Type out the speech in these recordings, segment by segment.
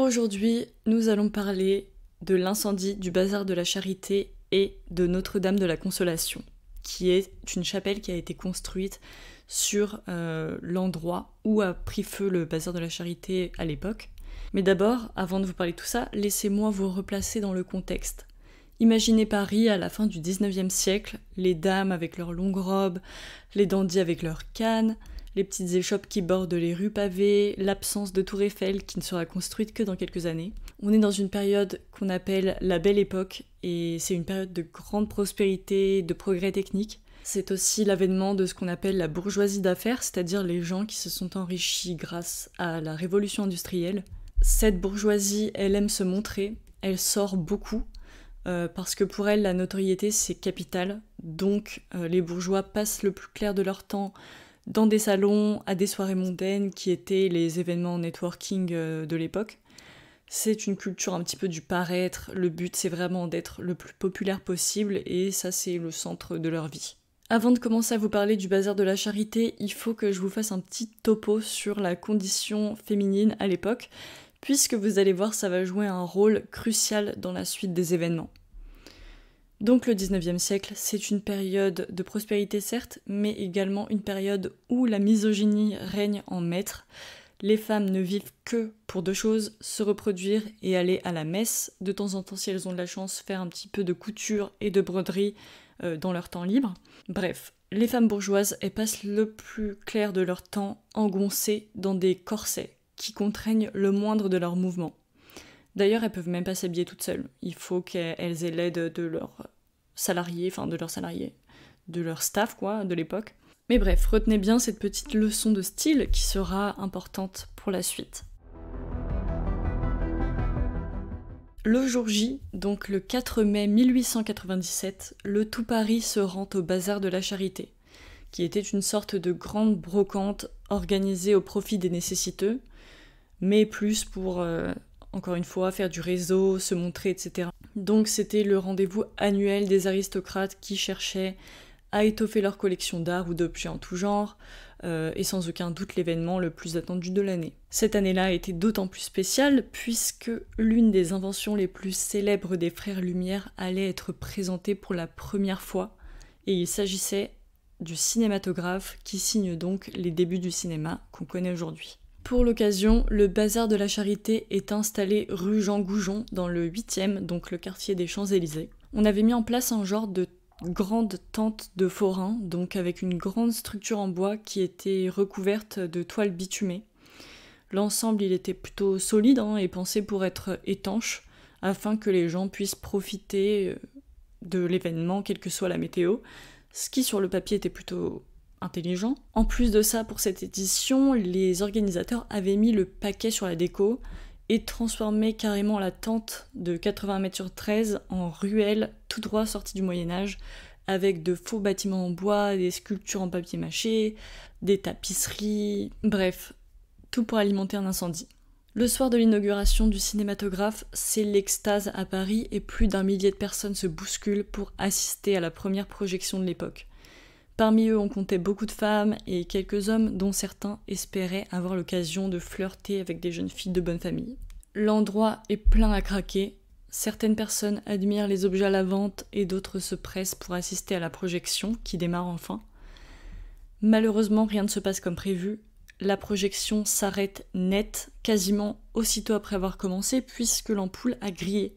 Aujourd'hui, nous allons parler de l'incendie du bazar de la Charité et de Notre-Dame de la Consolation, qui est une chapelle qui a été construite sur l'endroit où a pris feu le bazar de la Charité à l'époque. Mais d'abord, avant de vous parler de tout ça, laissez-moi vous replacer dans le contexte. Imaginez Paris à la fin du 19e siècle, les dames avec leurs longues robes, les dandys avec leurs cannes, les petites échoppes qui bordent les rues pavées, l'absence de tour Eiffel qui ne sera construite que dans quelques années. On est dans une période qu'on appelle la Belle Époque, et c'est une période de grande prospérité, de progrès technique. C'est aussi l'avènement de ce qu'on appelle la bourgeoisie d'affaires, c'est-à-dire les gens qui se sont enrichis grâce à la révolution industrielle. Cette bourgeoisie, elle aime se montrer, elle sort beaucoup, parce que pour elle, la notoriété, c'est capital. Donc les bourgeois passent le plus clair de leur temps dans des salons, à des soirées mondaines qui étaient les événements networking de l'époque. C'est une culture un petit peu du paraître, le but c'est vraiment d'être le plus populaire possible et ça c'est le centre de leur vie. Avant de commencer à vous parler du bazar de la Charité, il faut que je vous fasse un petit topo sur la condition féminine à l'époque, puisque vous allez voir ça va jouer un rôle crucial dans la suite des événements. Donc le 19e siècle, c'est une période de prospérité certes, mais également une période où la misogynie règne en maître. Les femmes ne vivent que pour deux choses, se reproduire et aller à la messe, de temps en temps si elles ont de la chance, faire un petit peu de couture et de broderie dans leur temps libre. Bref, les femmes bourgeoises, elles passent le plus clair de leur temps engoncées dans des corsets qui contraignent le moindre de leurs mouvements. D'ailleurs, elles peuvent même pas s'habiller toutes seules. Il faut qu'elles aient l'aide de leurs salariés, de leur staff, quoi, de l'époque. Mais bref, retenez bien cette petite leçon de style qui sera importante pour la suite. Le jour J, donc le 4 mai 1897, le tout Paris se rend au bazar de la Charité, qui était une sorte de grande brocante organisée au profit des nécessiteux, mais plus pour... encore une fois, faire du réseau, se montrer, etc. Donc c'était le rendez-vous annuel des aristocrates qui cherchaient à étoffer leur collection d'art ou d'objets en tout genre, et sans aucun doute l'événement le plus attendu de l'année. Cette année-là a été d'autant plus spéciale puisque l'une des inventions les plus célèbres des frères Lumière allait être présentée pour la première fois, et il s'agissait du cinématographe qui signe donc les débuts du cinéma qu'on connaît aujourd'hui. Pour l'occasion, le bazar de la Charité est installé rue Jean Goujon, dans le 8e, donc le quartier des Champs-Élysées. On avait mis en place un genre de grande tente de forain, donc avec une grande structure en bois qui était recouverte de toiles bitumées. L'ensemble, il était plutôt solide et pensé pour être étanche, afin que les gens puissent profiter de l'événement, quelle que soit la météo, ce qui sur le papier était plutôt intelligent. En plus de ça, pour cette édition, les organisateurs avaient mis le paquet sur la déco et transformé carrément la tente de 80 mètres sur 13 en ruelle tout droit sortie du Moyen-Âge, avec de faux bâtiments en bois, des sculptures en papier mâché, des tapisseries, bref, tout pour alimenter un incendie. Le soir de l'inauguration du cinématographe, c'est l'extase à Paris et plus d'1 millier de personnes se bousculent pour assister à la première projection de l'époque. Parmi eux, on comptait beaucoup de femmes et quelques hommes dont certains espéraient avoir l'occasion de flirter avec des jeunes filles de bonne famille. L'endroit est plein à craquer. Certaines personnes admirent les objets à la vente et d'autres se pressent pour assister à la projection qui démarre enfin. Malheureusement, rien ne se passe comme prévu. La projection s'arrête net, quasiment aussitôt après avoir commencé, puisque l'ampoule a grillé.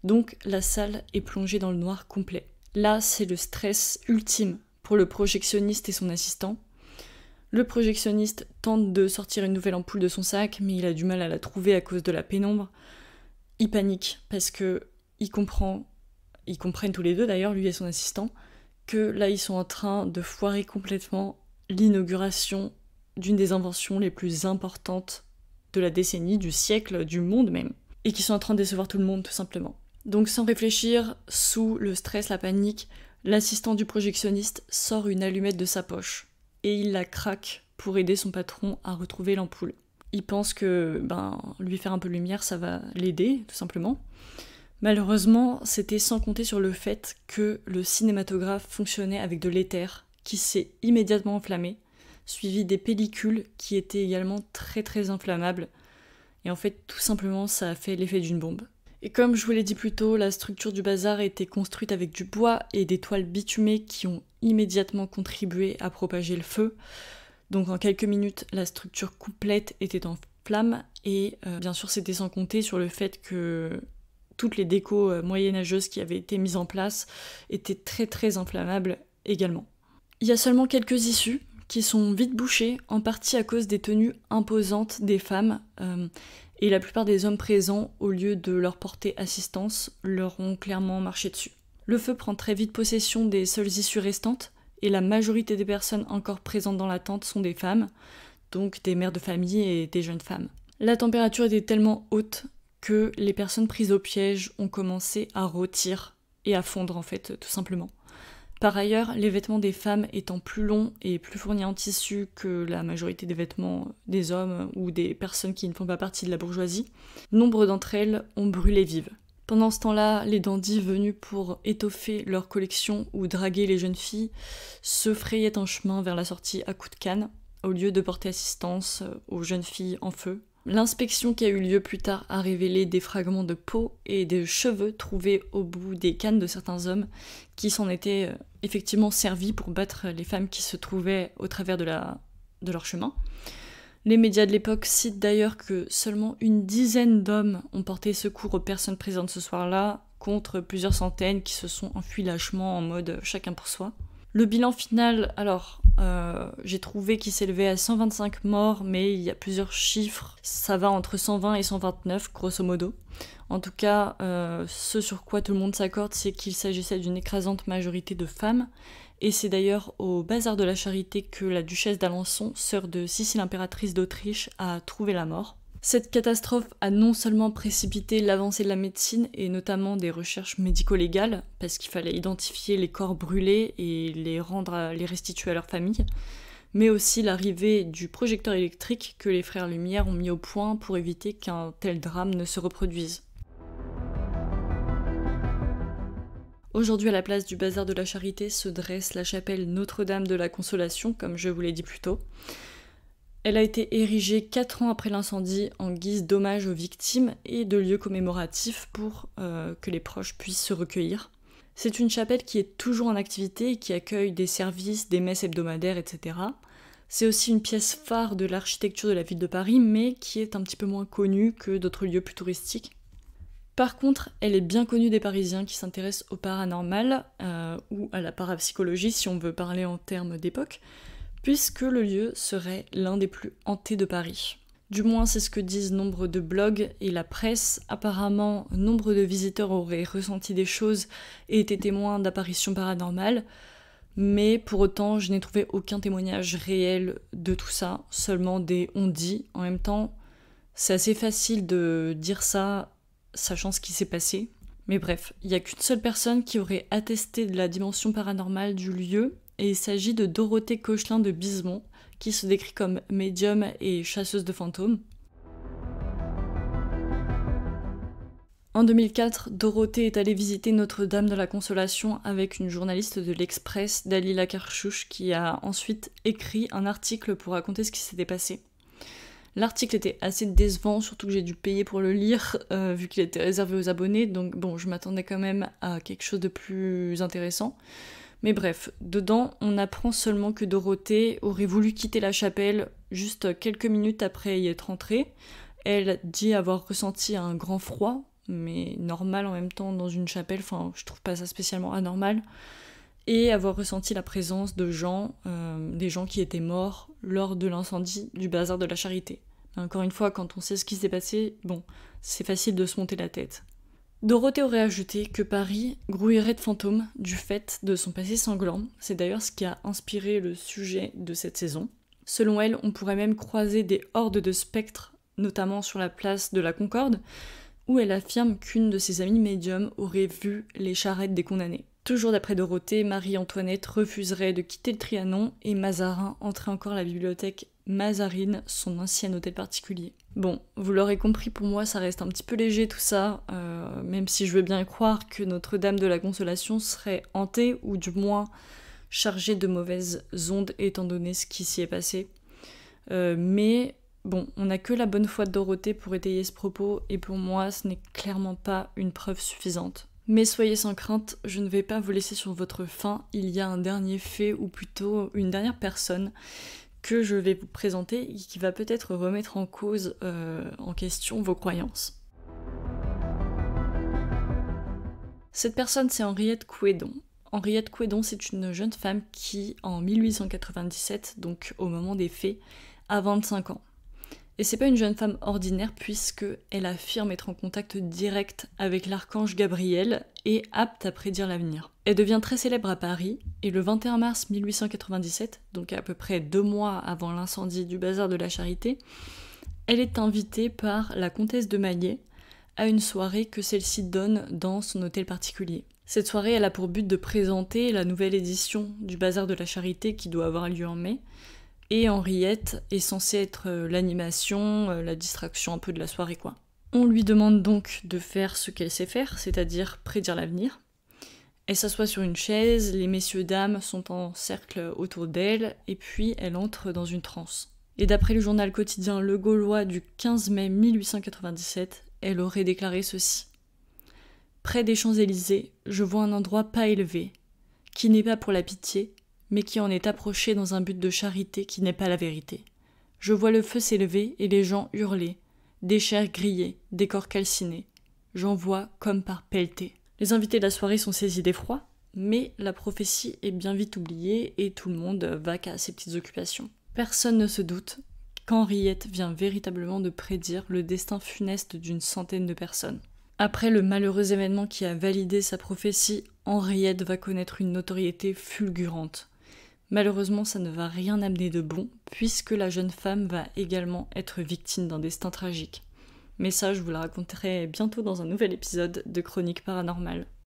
Donc la salle est plongée dans le noir complet. Là, c'est le stress ultime pour le projectionniste et son assistant. Le projectionniste tente de sortir une nouvelle ampoule de son sac, mais il a du mal à la trouver à cause de la pénombre. Il panique parce que ils comprennent tous les deux d'ailleurs, lui et son assistant, que là ils sont en train de foirer complètement l'inauguration d'une des inventions les plus importantes de la décennie, du siècle, du monde même, et qui sont en train de décevoir tout le monde tout simplement. Donc sans réfléchir, sous le stress, la panique, l'assistant du projectionniste sort une allumette de sa poche et il la craque pour aider son patron à retrouver l'ampoule. Il pense que lui faire un peu de lumière, ça va l'aider, tout simplement. Malheureusement, c'était sans compter sur le fait que le cinématographe fonctionnait avec de l'éther qui s'est immédiatement enflammé, suivi des pellicules qui étaient également très très inflammables. Et en fait, tout simplement, ça a fait l'effet d'une bombe. Et comme je vous l'ai dit plus tôt, la structure du bazar était construite avec du bois et des toiles bitumées qui ont immédiatement contribué à propager le feu. Donc en quelques minutes, la structure complète était en flammes et bien sûr c'était sans compter sur le fait que toutes les décos moyenâgeuses qui avaient été mises en place étaient très très inflammables également. Il y a seulement quelques issues qui sont vite bouchées, en partie à cause des tenues imposantes des femmes, et la plupart des hommes présents, au lieu de leur porter assistance, leur ont clairement marché dessus. Le feu prend très vite possession des seules issues restantes, et la majorité des personnes encore présentes dans la tente sont des femmes, donc des mères de famille et des jeunes femmes. La température était tellement haute que les personnes prises au piège ont commencé à rôtir et à fondre en fait, tout simplement. Par ailleurs, les vêtements des femmes étant plus longs et plus fournis en tissu que la majorité des vêtements des hommes ou des personnes qui ne font pas partie de la bourgeoisie, nombre d'entre elles ont brûlé vives. Pendant ce temps-là, les dandys venus pour étoffer leur collection ou draguer les jeunes filles se frayaient un chemin vers la sortie à coups de canne, au lieu de porter assistance aux jeunes filles en feu. L'inspection qui a eu lieu plus tard a révélé des fragments de peau et de cheveux trouvés au bout des cannes de certains hommes qui s'en étaient effectivement servis pour battre les femmes qui se trouvaient au travers de leur chemin. Les médias de l'époque citent d'ailleurs que seulement une dizaine d'hommes ont porté secours aux personnes présentes ce soir-là, contre plusieurs centaines qui se sont enfuis lâchement en mode chacun pour soi. Le bilan final, alors, j'ai trouvé qu'il s'élevait à 125 morts, mais il y a plusieurs chiffres. Ça va entre 120 et 129, grosso modo. En tout cas, ce sur quoi tout le monde s'accorde, c'est qu'il s'agissait d'une écrasante majorité de femmes. Et c'est d'ailleurs au bazar de la Charité que la duchesse d'Alençon, sœur de Sissi l'impératrice d'Autriche, a trouvé la mort. Cette catastrophe a non seulement précipité l'avancée de la médecine et notamment des recherches médico-légales, parce qu'il fallait identifier les corps brûlés et les restituer à leur famille, mais aussi l'arrivée du projecteur électrique que les frères Lumière ont mis au point pour éviter qu'un tel drame ne se reproduise. Aujourd'hui, à la place du bazar de la Charité se dresse la chapelle Notre-Dame de la Consolation, comme je vous l'ai dit plus tôt. Elle a été érigée 4 ans après l'incendie en guise d'hommage aux victimes et de lieu commémoratif pour que les proches puissent se recueillir. C'est une chapelle qui est toujours en activité et qui accueille des services, des messes hebdomadaires, etc. C'est aussi une pièce phare de l'architecture de la ville de Paris, mais qui est un petit peu moins connue que d'autres lieux plus touristiques. Par contre, elle est bien connue des Parisiens qui s'intéressent au paranormal, ou à la parapsychologie si on veut parler en termes d'époque, puisque le lieu serait l'un des plus hantés de Paris. Du moins, c'est ce que disent nombre de blogs et la presse. Apparemment, nombre de visiteurs auraient ressenti des choses et été témoins d'apparitions paranormales, mais pour autant, je n'ai trouvé aucun témoignage réel de tout ça, seulement des on-dit. En même temps, c'est assez facile de dire ça, sachant ce qui s'est passé. Mais bref, il n'y a qu'une seule personne qui aurait attesté de la dimension paranormale du lieu, et il s'agit de Dorothée Cochelin de Bizemont, qui se décrit comme médium et chasseuse de fantômes. En 2004, Dorothée est allée visiter Notre-Dame de la Consolation avec une journaliste de l'Express, Dalila Karchouch, qui a ensuite écrit un article pour raconter ce qui s'était passé. L'article était assez décevant, surtout que j'ai dû payer pour le lire, vu qu'il était réservé aux abonnés, donc bon, je m'attendais quand même à quelque chose de plus intéressant. Mais bref, dedans, on apprend seulement que Dorothée aurait voulu quitter la chapelle juste quelques minutes après y être rentrée. Elle dit avoir ressenti un grand froid, mais normal en même temps dans une chapelle, enfin je trouve pas ça spécialement anormal, et avoir ressenti la présence de gens, des gens qui étaient morts lors de l'incendie du bazar de la Charité. Mais encore une fois, quand on sait ce qui s'est passé, bon, c'est facile de se monter la tête. Dorothée aurait ajouté que Paris grouillerait de fantômes du fait de son passé sanglant. C'est d'ailleurs ce qui a inspiré le sujet de cette saison. Selon elle, on pourrait même croiser des hordes de spectres, notamment sur la place de la Concorde, où elle affirme qu'une de ses amies médiums aurait vu les charrettes des condamnés. Toujours d'après Dorothée, Marie-Antoinette refuserait de quitter le Trianon et Mazarin entrait encore à la bibliothèque Mazarine, son ancien hôtel particulier. Bon, vous l'aurez compris, pour moi ça reste un petit peu léger tout ça, même si je veux bien croire que Notre-Dame de la Consolation serait hantée, ou du moins chargée de mauvaises ondes étant donné ce qui s'y est passé. Mais Bon, on n'a que la bonne foi de Dorothée pour étayer ce propos, et pour moi, ce n'est clairement pas une preuve suffisante. Mais soyez sans crainte, je ne vais pas vous laisser sur votre faim, il y a un dernier fait, ou plutôt une dernière personne, que je vais vous présenter et qui va peut-être remettre en cause, en question vos croyances. Cette personne, c'est Henriette Couédon. Henriette Couédon, c'est une jeune femme qui, en 1897, donc au moment des faits, a 25 ans. Et c'est pas une jeune femme ordinaire puisqu'elle affirme être en contact direct avec l'archange Gabriel et apte à prédire l'avenir. Elle devient très célèbre à Paris et le 21 mars 1897, donc à peu près 2 mois avant l'incendie du bazar de la Charité, elle est invitée par la comtesse de Maillet à une soirée que celle-ci donne dans son hôtel particulier. Cette soirée, elle a pour but de présenter la nouvelle édition du bazar de la Charité qui doit avoir lieu en mai. Et Henriette est censée être l'animation, la distraction un peu de la soirée, quoi. On lui demande donc de faire ce qu'elle sait faire, c'est-à-dire prédire l'avenir. Elle s'assoit sur une chaise, les messieurs dames sont en cercle autour d'elle, et puis elle entre dans une transe. Et d'après le journal quotidien Le Gaulois du 15 mai 1897, elle aurait déclaré ceci. « Près des Champs-Élysées, je vois un endroit pas élevé, qui n'est pas pour la pitié, mais qui en est approché dans un but de charité qui n'est pas la vérité. Je vois le feu s'élever et les gens hurler, des chairs grillées, des corps calcinés. J'en vois comme par pelletées. » Les invités de la soirée sont saisis d'effroi, mais la prophétie est bien vite oubliée et tout le monde vaque à ses petites occupations. Personne ne se doute qu'Henriette vient véritablement de prédire le destin funeste d'une centaine de personnes. Après le malheureux événement qui a validé sa prophétie, Henriette va connaître une notoriété fulgurante. Malheureusement, ça ne va rien amener de bon, puisque la jeune femme va également être victime d'un destin tragique. Mais ça, je vous le raconterai bientôt dans un nouvel épisode de Chroniques Paranormales.